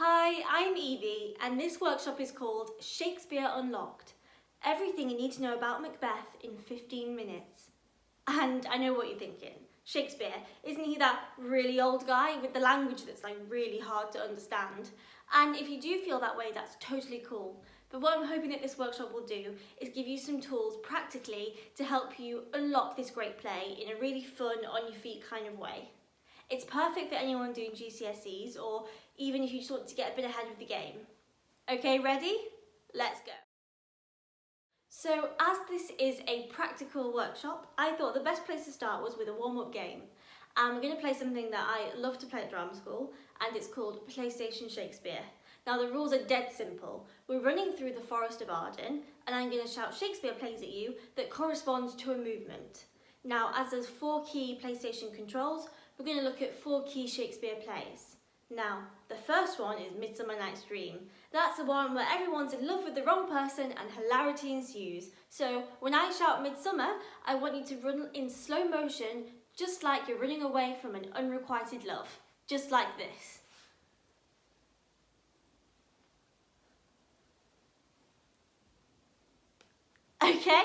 Hi, I'm Evie, and this workshop is called Shakespeare Unlocked. Everything you need to know about Macbeth in 15 minutes. And I know what you're thinking. Shakespeare, isn't he that really old guy with the language that's really hard to understand? And if you do feel that way, that's totally cool. But what I'm hoping that this workshop will do is give you some tools practically to help you unlock this great play in a really fun, on your feet kind of way. It's perfect for anyone doing GCSEs or even if you just want to get a bit ahead of the game. Okay, ready? Let's go. So as this is a practical workshop, I thought the best place to start was with a warm-up game. And we're going to play something that I love to play at drama school, and it's called PlayStation Shakespeare. Now the rules are dead simple. We're running through the Forest of Arden, and I'm going to shout Shakespeare plays at you that corresponds to a movement. Now, as there's 4 key PlayStation controls, we're going to look at 4 key Shakespeare plays. Now, the first one is Midsummer Night's Dream. That's the one where everyone's in love with the wrong person and hilarity ensues. So when I shout Midsummer, I want you to run in slow motion, just like you're running away from an unrequited love. Just like this. Okay,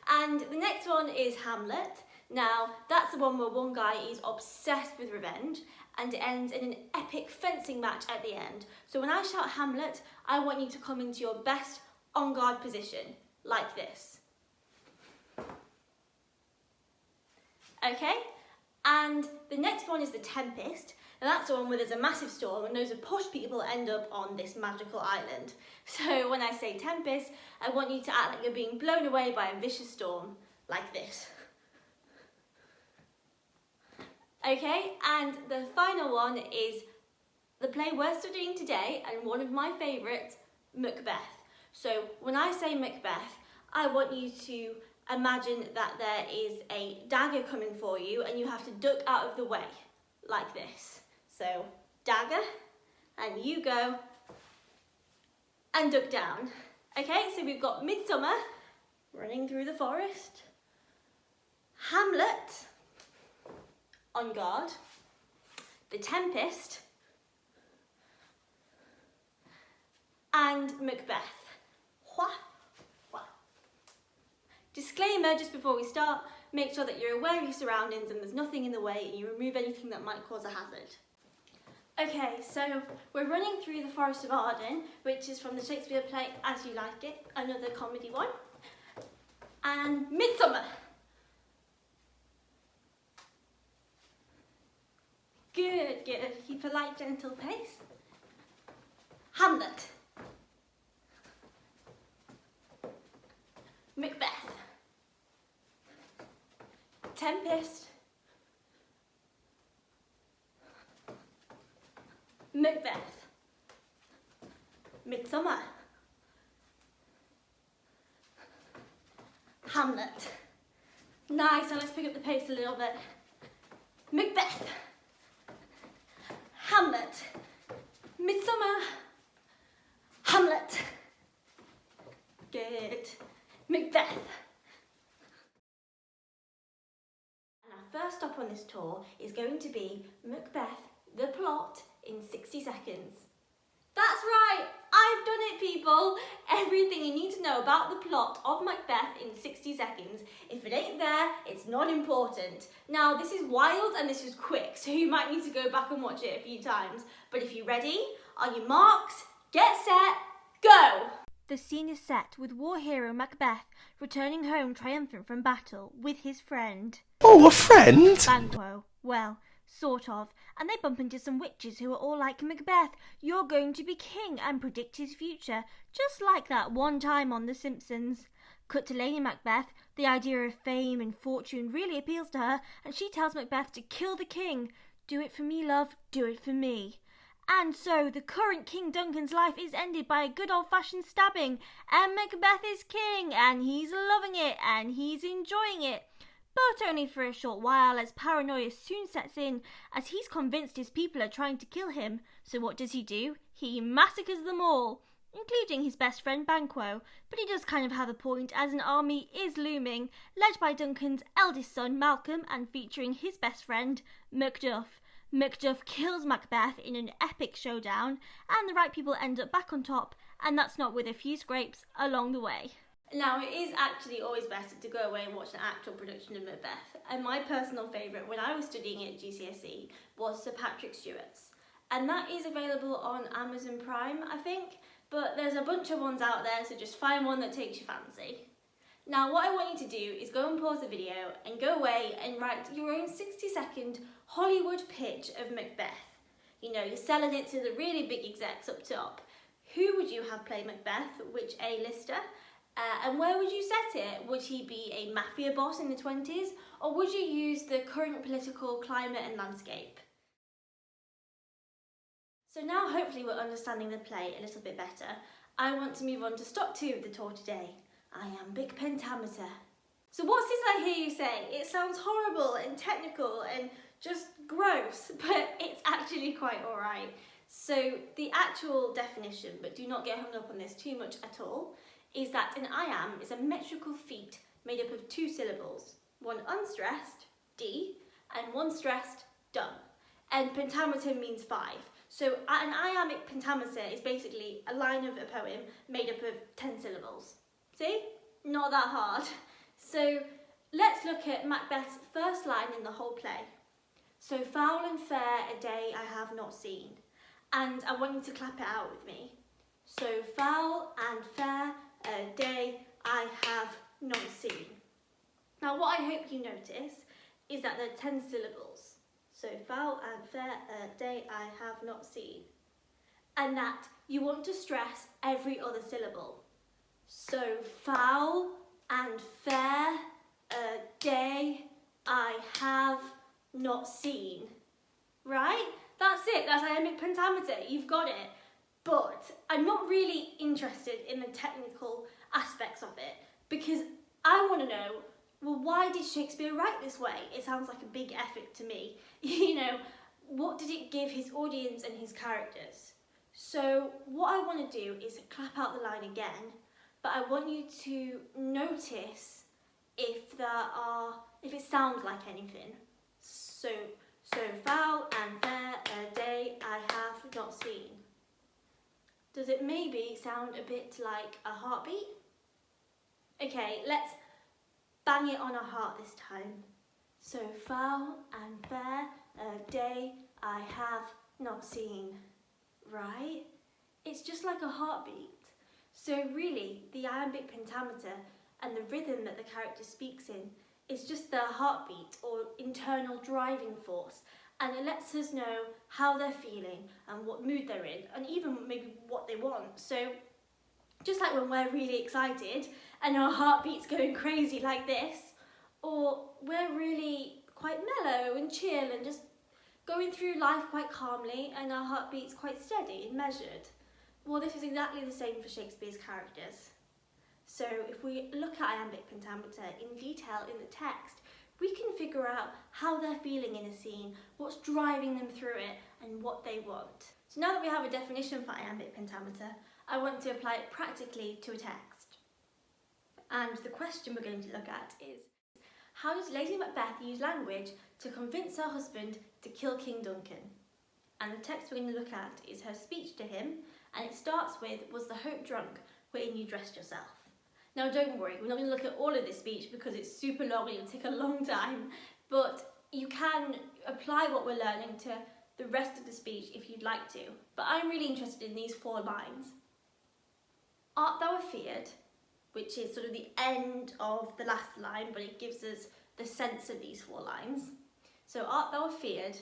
and the next one is Hamlet. Now, that's the one where one guy is obsessed with revenge and it ends in an epic fencing match at the end. So when I shout Hamlet, I want you to come into your best on guard position, like this. Okay, and the next one is the Tempest. And that's the one where there's a massive storm and loads of posh people end up on this magical island. So when I say Tempest, I want you to act like you're being blown away by a vicious storm, like this. Okay, and the final one is the play we're studying today and one of my favourites, Macbeth. So when I say Macbeth, I want you to imagine that there is a dagger coming for you and you have to duck out of the way, like this. So dagger, and you go and duck down. Okay, so we've got Midsummer, running through the forest, Hamlet, on guard, the Tempest, and Macbeth. Wha, wha. Disclaimer just before we start, make sure that you're aware of your surroundings and there's nothing in the way and you remove anything that might cause a hazard. Okay, so we're running through the Forest of Arden, which is from the Shakespeare play As You Like It, another comedy one, and Midsummer. Good, good. Keep a light, gentle pace. Hamlet. Macbeth. Tempest. Macbeth. Midsummer. Hamlet. Nice, so let's pick up the pace a little bit. Macbeth. Hamlet, Midsummer, Hamlet, good, Macbeth. And our first stop on this tour is going to be Macbeth, the plot in 60 seconds. That's right, I've done it, people. Everything you need to know about the plot of Macbeth in 60 seconds. If it ain't there, it's not important. Now, this is wild and this is quick, so you might need to go back and watch it a few times. But if you're ready, on your marks, get set, go! The scene is set with war hero Macbeth returning home triumphant from battle with his friend. Oh, a friend? Banquo. Well, sort of, and they bump into some witches who are all like, Macbeth, you're going to be king, and predict his future, just like that one time on The Simpsons. Cut to Lady Macbeth, the idea of fame and fortune really appeals to her, and she tells Macbeth to kill the king. Do it for me, love, do it for me. And so the current King Duncan's life is ended by a good old-fashioned stabbing, and Macbeth is king, and he's loving it, and he's enjoying it. But only for a short while, as paranoia soon sets in, as he's convinced his people are trying to kill him. So what does he do? He massacres them all, including his best friend Banquo. But he does kind of have a point, as an army is looming, led by Duncan's eldest son Malcolm and featuring his best friend Macduff. Macduff kills Macbeth in an epic showdown, and the right people end up back on top, and that's not with a few scrapes along the way. Now, it is actually always better to go away and watch an actual production of Macbeth, and my personal favourite when I was studying at GCSE was Sir Patrick Stewart's, and that is available on Amazon Prime, I think, but there's a bunch of ones out there, so just find one that takes your fancy. Now, what I want you to do is go and pause the video and go away and write your own 60-second Hollywood pitch of Macbeth. You know, you're selling it to the really big execs up top. Who would you have play Macbeth? Which A-lister? And where would you set it? Would he be a mafia boss in the 20s? Or would you use the current political climate and landscape? So now hopefully we're understanding the play a little bit better. I want to move on to stop 2 of the tour today. Iambic Pentameter. So what's this I hear you say? It sounds horrible and technical and just gross, but it's actually quite alright. So the actual definition, but do not get hung up on this too much at all, is that an iamb is a metrical feat made up of 2 syllables, one unstressed, D, and one stressed, dum. And pentameter means 5. So an iambic pentameter is basically a line of a poem made up of 10 syllables. See? Not that hard. So let's look at Macbeth's first line in the whole play. So foul and fair a day I have not seen. And I want you to clap it out with me. So foul and fair a day I have not seen. Now what I hope you notice is that there are 10 syllables. So foul and fair a day I have not seen. And that you want to stress every other syllable. So foul and fair a day I have not seen. Right? That's it. That's iambic pentameter. You've got it. But I'm not really interested in the technical aspects of it because I want to know, well, why did Shakespeare write this way? It sounds like a big effort to me. You know, what did it give his audience and his characters? So what I want to do is clap out the line again, but I want you to notice if it sounds like anything. So foul and fair a day I have not seen. Does it maybe sound a bit like a heartbeat? Okay, let's bang it on our heart this time. So foul and fair a day I have not seen. Right? It's just like a heartbeat. So really, the iambic pentameter and the rhythm that the character speaks in is just their heartbeat or internal driving force, and it lets us know how they're feeling and what mood they're in, and even maybe what they want. So just like when we're really excited and our heartbeat's going crazy like this, or we're really quite mellow and chill and just going through life quite calmly and our heartbeat's quite steady and measured. Well, this is exactly the same for Shakespeare's characters. So if we look at iambic pentameter in detail in the text, we can figure out how they're feeling in a scene, what's driving them through it, and what they want. So now that we have a definition for iambic pentameter, I want to apply it practically to a text. And the question we're going to look at is, how does Lady Macbeth use language to convince her husband to kill King Duncan? And the text we're going to look at is her speech to him, and it starts with, "Was the hope drunk wherein you dressed yourself?" Now don't worry, we're not going to look at all of this speech because it's super long and it'll take a long time, but you can apply what we're learning to the rest of the speech if you'd like to. But I'm really interested in these 4 lines. Art thou afeard, which is sort of the end of the last line, but it gives us the sense of these 4 lines. So, art thou afeard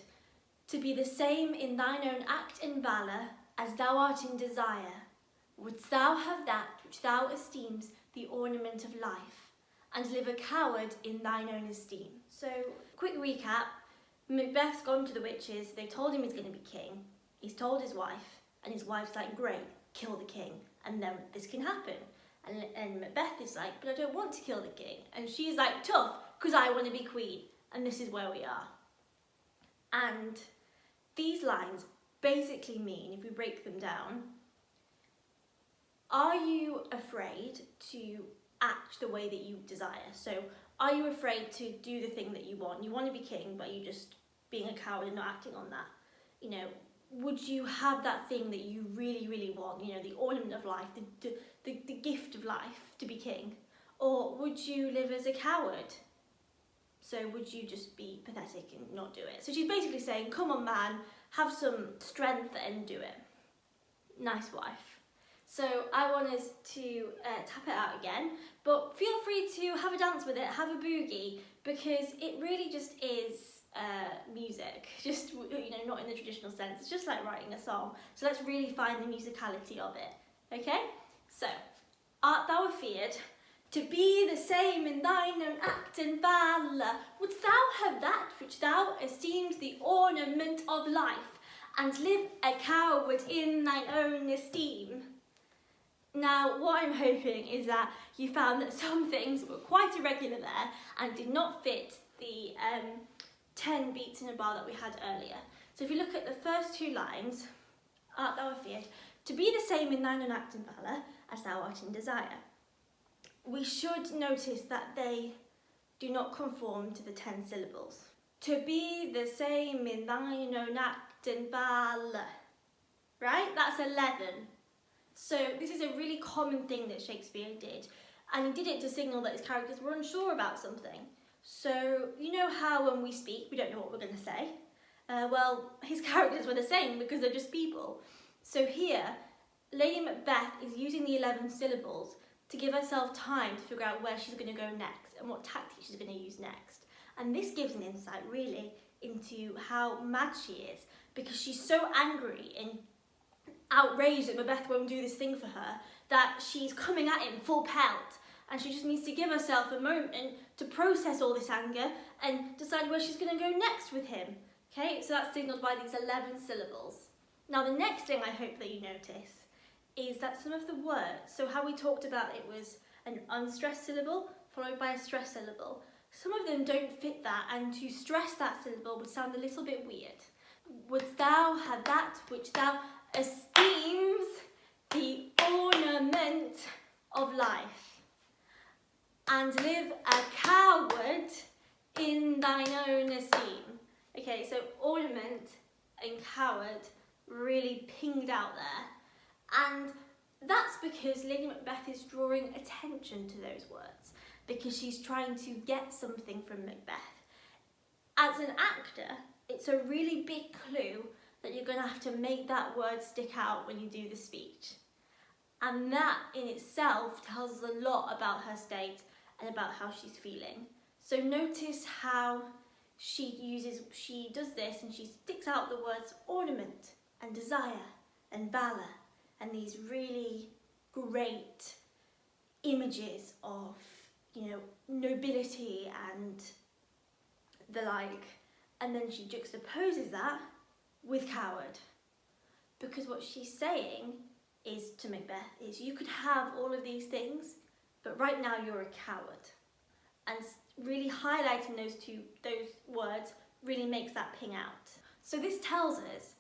to be the same in thine own act and valour as thou art in desire? Wouldst thou have that which thou esteems the ornament of life, and live a coward in thine own esteem? So, quick recap. Macbeth's gone to the witches, they told him he's going to be king, he's told his wife, and his wife's like, great, kill the king, and then this can happen. And Macbeth is like, but I don't want to kill the king. And she's like, tough, because I want to be queen. And this is where we are. And these lines basically mean, if we break them down, are you afraid to act the way that you desire? So are you afraid to do the thing that you want? You want to be king, but you just being a coward and not acting on that? You know, would you have that thing that you really, really want, you know, the ornament of life, the gift of life, to be king? Or would you live as a coward? So would you just be pathetic and not do it? So she's basically saying, come on man, have some strength and do it. Nice wife. So I want us to tap it out again, but feel free to have a dance with it, have a boogie, because it really just is music, just, you know, not in the traditional sense. It's just like writing a song. So let's really find the musicality of it. Okay? So, art thou afeard to be the same in thine own act and valour? Wouldst thou have that which thou esteems the ornament of life, and live a coward in thine own esteem? Now, what I'm hoping is that you found that some things were quite irregular there and did not fit the 10 beats in a bar that we had earlier. So if you look at the first two lines, art thou afeard to be the same in thine own act and valour as thou art in desire, we should notice that they do not conform to the 10 syllables. To be the same in thine own act and valour, right? That's 11. So this is a really common thing that Shakespeare did, and he did it to signal that his characters were unsure about something. So you know how when we speak we don't know what we're going to say? Well, his characters were the same because they're just people. So here, Lady Macbeth is using the 11 syllables to give herself time to figure out where she's going to go next and what tactics she's going to use next. And this gives an insight really into how mad she is, because she's so angry and outraged that Macbeth won't do this thing for her that she's coming at him full pelt, and she just needs to give herself a moment to process all this anger and decide where she's going to go next with him. Okay, so that's signalled by these 11 syllables. Now the next thing I hope that you notice is that some of the words, so how we talked about it was an unstressed syllable followed by a stressed syllable, some of them don't fit that, and to stress that syllable would sound a little bit weird. Wouldst thou have that which thou esteems the ornament of life, and live a coward in thine own esteem. Okay, so ornament and coward really pinged out there, and that's because Lady Macbeth is drawing attention to those words, because she's trying to get something from Macbeth. As an actor, it's a really big clue that you're going to have to make that word stick out when you do the speech. And that in itself tells us a lot about her state and about how she's feeling. So notice how she does this and she sticks out the words ornament and desire and valour and these really great images of, you know, nobility and the like. And then she juxtaposes that with coward, because what she's saying is to Macbeth is, you could have all of these things, but right now you're a coward. And really highlighting those words really makes that ping out. So this tells us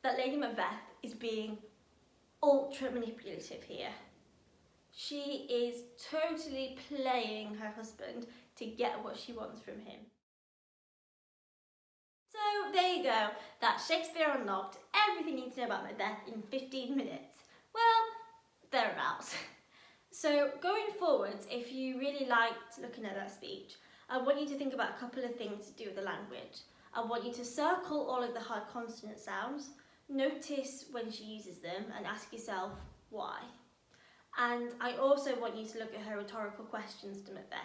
that Lady Macbeth is being ultra manipulative here. She is totally playing her husband to get what she wants from him. So there you go, that's Shakespeare Unlocked, everything you need to know about Macbeth in 15 minutes. Well, thereabouts. So going forwards, if you really liked looking at that speech, I want you to think about a couple of things to do with the language. I want you to circle all of the hard consonant sounds, notice when she uses them and ask yourself why. And I also want you to look at her rhetorical questions to Macbeth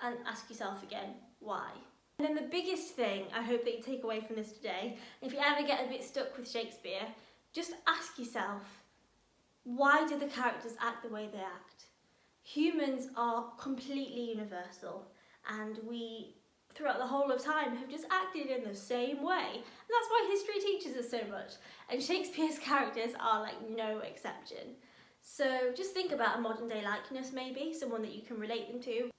and ask yourself again, why? And then the biggest thing I hope that you take away from this today, if you ever get a bit stuck with Shakespeare, just ask yourself, why do the characters act the way they act? Humans are completely universal, and we, throughout the whole of time, have just acted in the same way. And that's why history teaches us so much. And Shakespeare's characters are like no exception. So just think about a modern day likeness maybe, someone that you can relate them to.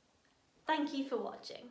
Thank you for watching.